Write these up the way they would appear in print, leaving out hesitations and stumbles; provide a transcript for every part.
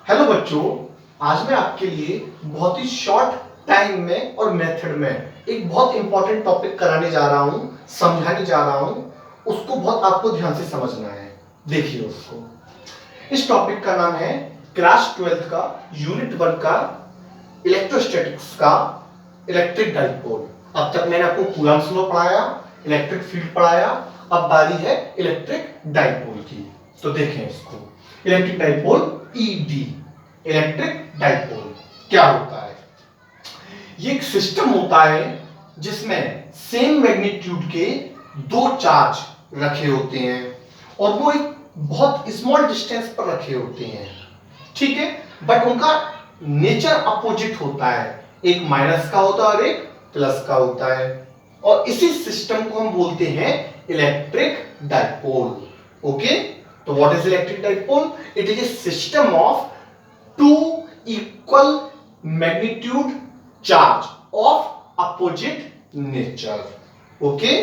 Hello बच्चों, आज मैं आपके लिए बहुत ही शॉर्ट टाइम में और मेथड में एक बहुत इंपॉर्टेंट टॉपिक कराने जा रहा हूं, समझाने जा रहा हूं। उसको बहुत आपको ध्यान से समझना है। देखिए उसको। इस टॉपिक का नाम है क्लास 12 का यूनिट 1 का इलेक्ट्रोस्टैटिक्स का इलेक्ट्रिक डाइपोल। अब तक मैंने आपको कूलम्ब्स लॉ पढ़ाया, इलेक्ट्रिक फील्ड पढ़ाया, अब बारी है इलेक्ट्रिक डाइपोल की। तो देखें इसको। Electric dipole ED, electric dipole क्या होता है? ये एक सिस्टम होता है जिसमें सेम मैग्नीट्यूड के दो चार्ज रखे होते हैं और वो एक बहुत स्मॉल डिस्टेंस पर रखे होते हैं, ठीक है। बट उनका नेचर अपोजिट होता है, एक माइनस का होता है और एक प्लस का होता है। और इसी सिस्टम को हम बोलते हैं इलेक्ट्रिक डाइपोल। ओके, तो what is electric dipole? It is a system of two equal magnitude charge of opposite nature. Okay,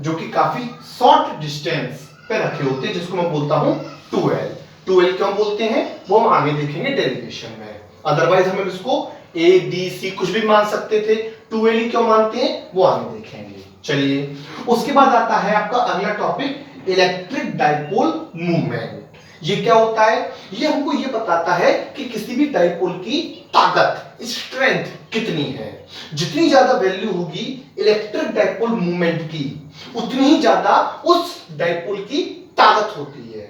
जो कि काफी शॉर्ट डिस्टेंस पे रखे होते हैं, जिसको मैं बोलता हूं 2L। 2L क्यों बोलते हैं वो हम आगे देखेंगे डेरिवेशन में। अदरवाइज हम इसको A B C कुछ भी मान सकते थे, 2L ही क्यों मानते हैं वो आगे देखेंगे। चलिए, उसके बाद आता है आपका अगला टॉपिक इलेक्ट्रिक डाइपोल मूवमेंट। ये क्या होता है? ये हमको ये बताता है कि किसी भी डाइपोल की ताकत, स्ट्रेंथ कितनी है। जितनी ज्यादा वैल्यू होगी इलेक्ट्रिक डाइपोल मूवमेंट की, उतनी ही ज्यादा उस डाइपोल की ताकत होती है।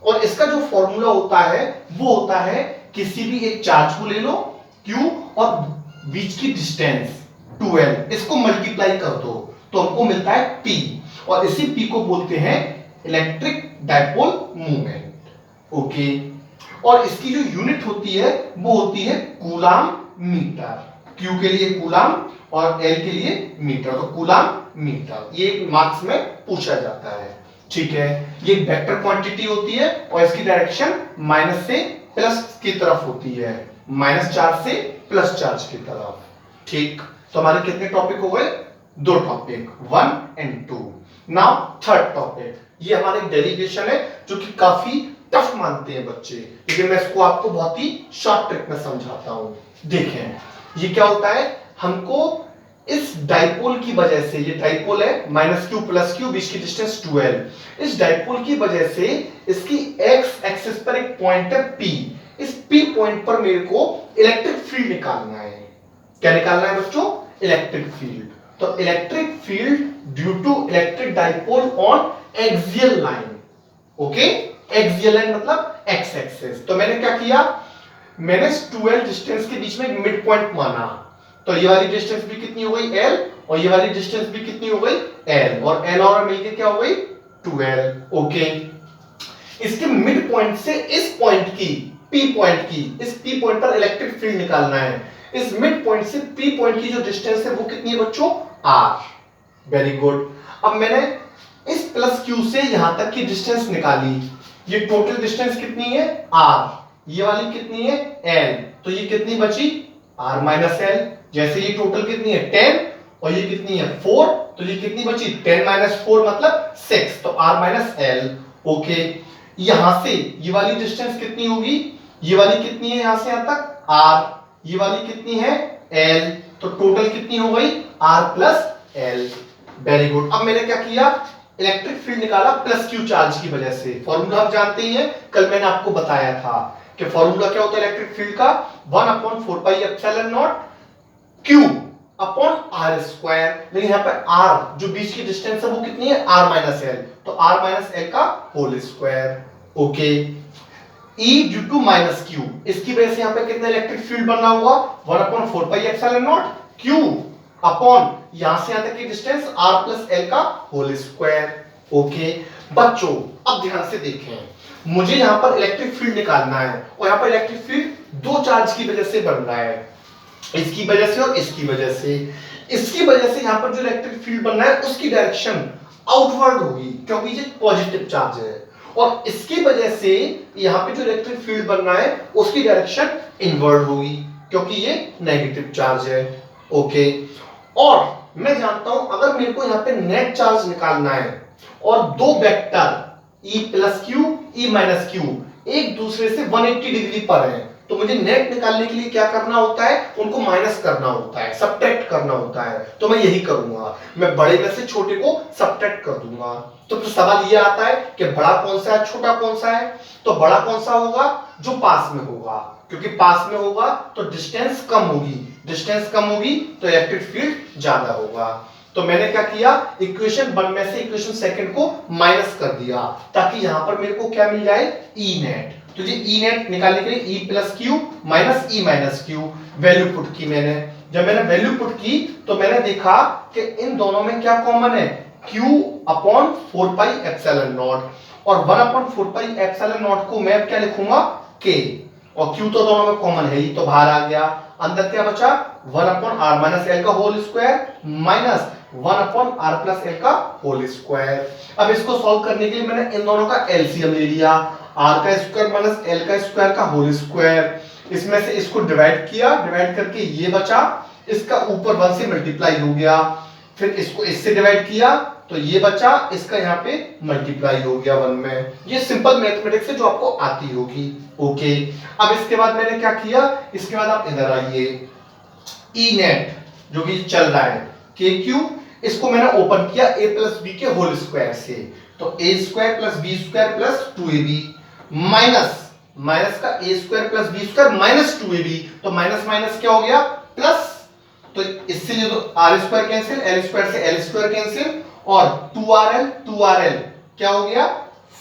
और इसका जो फॉर्मूला होता है वो होता है, किसी भी एक चार्ज को ले लो Q और बीच की डिस्टेंस 2L, इसको मल्टीप्लाई कर दो तो हमको मिलता है P, और इसी P को बोलते हैं इलेक्ट्रिक डाइपोल मूवमेंट। ओके, और इसकी जो यूनिट होती है वो होती है कूलम्ब मीटर। Q के लिए कूलम्ब और L के लिए मीटर, तो कूलम्ब मीटर। ये मार्क्स में पूछा जाता है, ठीक है। ये वेक्टर क्वांटिटी होती है और इसकी डायरेक्शन माइनस से प्लस की तरफ होती है, माइनस चार्ज से प्लस चार्ज की तरफ, ठीक। तो हमारे कितने टॉपिक हो गए? दो टॉपिक, 1 और 2। नाउ थर्ड टॉपिक, ये हमारे डेरिवेशन है जो कि काफी टफ मानते हैं बच्चे, लेकिन मैं इसको आपको बहुत ही शॉर्ट ट्रिक में समझाता हूं। देखें, ये क्या होता है, हमको इस डाइपोल की वजह से, ये डाइपोल है -q + q, बीच की डिस्टेंस 2L। इस डाइपोल की वजह से इसकी x एक्सिस पर एक पॉइंट है P। इस P पॉइंट पर मेरे को इलेक्ट्रिक फील्ड निकालना है। क्या निकालना है बच्चों? Electric field. तो electric field due to electric dipole on axial line. Okay, axial line मतलब x एक्सिस। तो मैंने क्या किया, मैंने 2L डिस्टेंस के बीच में एक मिड पॉइंट माना, तो ये वाली डिस्टेंस भी कितनी हो गई L, और ये वाली डिस्टेंस भी कितनी हो गई L, और L और मिलके क्या हो गई 2L। ओके, इसके मिड पॉइंट से इस पॉइंट की, P पॉइंट की, इस P पॉइंट पर इलेक्ट्रिक फील्ड निकालना है। इस मिड पॉइंट से P पॉइंट की जो डिस्टेंस है वो कितनी है बच्चों? R। Very good. अब मैंने इस +q से यहां तक की डिस्टेंस निकाली, ये टोटल डिस्टेंस कितनी है? R। ये वाली कितनी है? L। तो ये कितनी बची? R - L। जैसे ये टोटल कितनी है? 10, और ये कितनी है? 4, तो ये कितनी बची? 10 - 4 मतलब 6, तो R - L। ओके, यहां से ये वाली डिस्टेंस कितनी होगी? ये वाली कितनी है यहां से यहां तक? R। ये वाली कितनी है? L। तो टोटल कितनी हो गई? R + L। Very good. अब मैंने क्या किया, इलेक्ट्रिक फील्ड निकाला +q चार्ज की वजह से। फॉर्मूला आप जानते ही हैं, कल मैंने आपको बताया था कि फॉर्मूला क्या होता है इलेक्ट्रिक फील्ड का, 1/4πε0 q अपॉन r²। लेकिन यहाँ पे r जो बीच की डिस्टेंस है वो कितनी है? R - L, तो R - L का whole square. Okay, E due to -q, इसकी वजह से यहाँ पे कितना इलेक्ट्रिक फील्ड बनना होगा? 1/4πε0 q अपॉन यहां से यहां तक की डिस्टेंस R + L का होल स्क्वायर। ओके बच्चों, अब ध्यान से देखें, मुझे यहां पर इलेक्ट्रिक फील्ड निकालना है, और यहां पर इलेक्ट्रिक फील्ड दो चार्ज की वजह से बन रहा है, इसकी वजह से और इसकी वजह से। इसकी वजह से यहां पर जो इलेक्ट्रिक फील्ड बन रहा है उसकी डायरेक्शन आउटवर्ड होगी, क्योंकि ये पॉजिटिव चार्ज है, और इसकी वजह से यहां पे जो इलेक्ट्रिक फील्ड बन रहा है उसकी डायरेक्शन इनवर्ड होगी, क्योंकि ये नेगेटिव चार्ज है। ओके, और मैं जानता हूं अगर मेरे को यहां पे नेट चार्ज निकालना है और दो vector E + Q, E - Q एक दूसरे से 180 डिग्री पर है, तो मुझे नेट निकालने के लिए क्या करना होता है, उनको माइनस करना होता है, सब्ट्रैक्ट करना होता है। तो मैं यही करूंगा, मैं बड़े में से छोटे को सब्ट्रैक्ट कर दूंगा। तो फिर सवाल ये आता है कि बड़ा कौन सा है, छोटा कौन सा है। तो बड़ा कौन सा होगा, जो पास में होगा, क्योंकि पास में होगा तो डिस्टेंस कम होगी, डिस्टेंस कम होगी तो इलेक्ट्रिक फील्ड ज्यादा होगा। तो मैंने क्या किया, इक्वेशन 1 में से इक्वेशन सेकंड को माइनस कर दिया, ताकि यहां पर मेरे को क्या मिल जाए, ई नेट। तो ये ई नेट निकालने के लिए E plus Q minus E minus Q value put की मैंने। जब मैंने वैल्यू पुट की तो मैंने देखा कि इन दोनों में क्या कॉमन है, q upon 4 pi epsilon not, और 1 अपॉन 4 पाई एप्सिलॉन नॉट को मैं क्या लिखूंगा, k, और q तो दोनों में कॉमन है ही, तो बाहर आ गया। अंदर क्या बचा, 1 अपॉन r माइनस एल का whole square minus 1 upon r plus L का होल स्क्वायर। अब इसको सॉल्व करने के लिए मैंने इन दोनों का एलसीएम ले लिया, r का स्क्वायर माइनस l का स्क्वायर का होल स्क्वायर। इसमें से इसको डिवाइड किया, डिवाइड करके ये बचा, इसका ऊपर 1 से मल्टीप्लाई हो गया, फिर इसको इससे डिवाइड किया तो ये बचा, इसका यहाँ पे मल्टीप्लाई हो गया 1 में। ये सिंपल मैथमेटिक्स है जो आपको आती होगी। ओके, अब इसके बाद मैंने क्या किया, इसके बाद आप इधर आइए, ई नेट जो भी चल रहा है के क्यू, इसको मैंने ओपन किया a प्लस बी के होल स्क्वायर से, तो a square plus B square plus 2ab minus minus का a square plus B square minus 2ab, तो माइनस माइनस क्या हो गया प्लस, तो इससे ये तो r square cancel, l square से l स्क्वायर कैंसिल, और 2rl क्या हो गया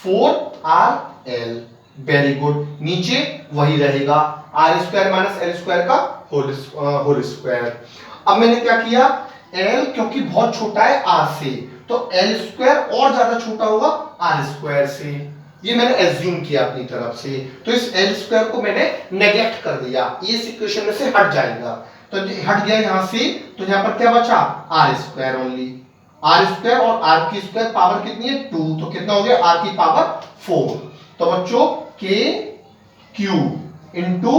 4rl। वेरी गुड, नीचे वही रहेगा r square minus l square का होल स्क्वायर। अब मैंने क्या किया, l क्योंकि बहुत छोटा है r से, तो l स्क्वायर और ज्यादा छोटा होगा r स्क्वायर से, ये मैंने एज्यूम किया अपनी तरफ से। तो इस l स्क्वायर को मैंने नेगलेक्ट कर दिया, ये इस इक्वेशन में से हट जाएगा, तो हट गया यहां से, तो यहां पर क्या बचा, r square only, r square और r की स्क्वायर पावर कितनी है 2, तो कितना हो गया r की पावर 4। तो बच्चों k q इंटू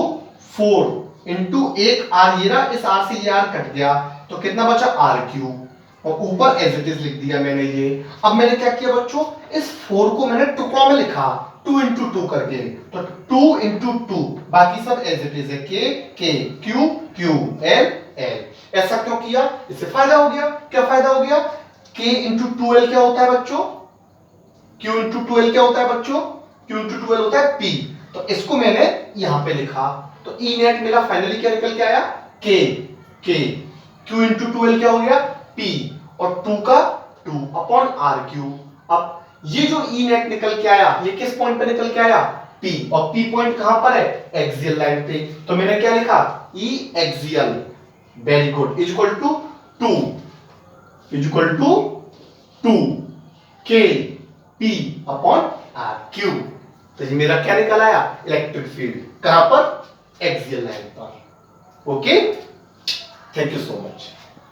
4 इंटू एक r, ये रहा, इस r से ये r कट गया, तो कितना बचा r क्यूब, और ऊपर एज इट इज लिख दिया मैंने ये। अब मैंने क्या किया बच्चों, इस 4 को मैंने टुकड़ों में लिखा 2 इंटू 2 करके, तो 2 इंटू 2, बाकी सब एज इट इज है, k q q l l। ऐसा क्यों किया, इससे फायदा हो गया। क्या फायदा हो गया, k इंटू 2l क्या होता है बच्चों, q इंटू 2l क्या होता है बच्चों, q इंटू 2l होता है p, तो इसको मैंने यहां पे लिखा, तो ई नेट मेरा फाइनली क्या निकल के आया, k q इंटू 2l क्या हो गया p, और 2 का 2 अपॉन r क्यूब। अब ये जो ई नेट निकल के आया, ये किस पॉइंट पे निकल के आया, P, और P पॉइंट कहां पर है, एक्सियल लाइन पे, तो मैंने क्या लिखा, E axial, very good, is equal to 2 K P upon R cube. तो ये मेरा क्या निकल आया, इलेक्ट्रिक फील्ड, कहां पर, एक्सियल लाइन पर। Okay, thank you so much.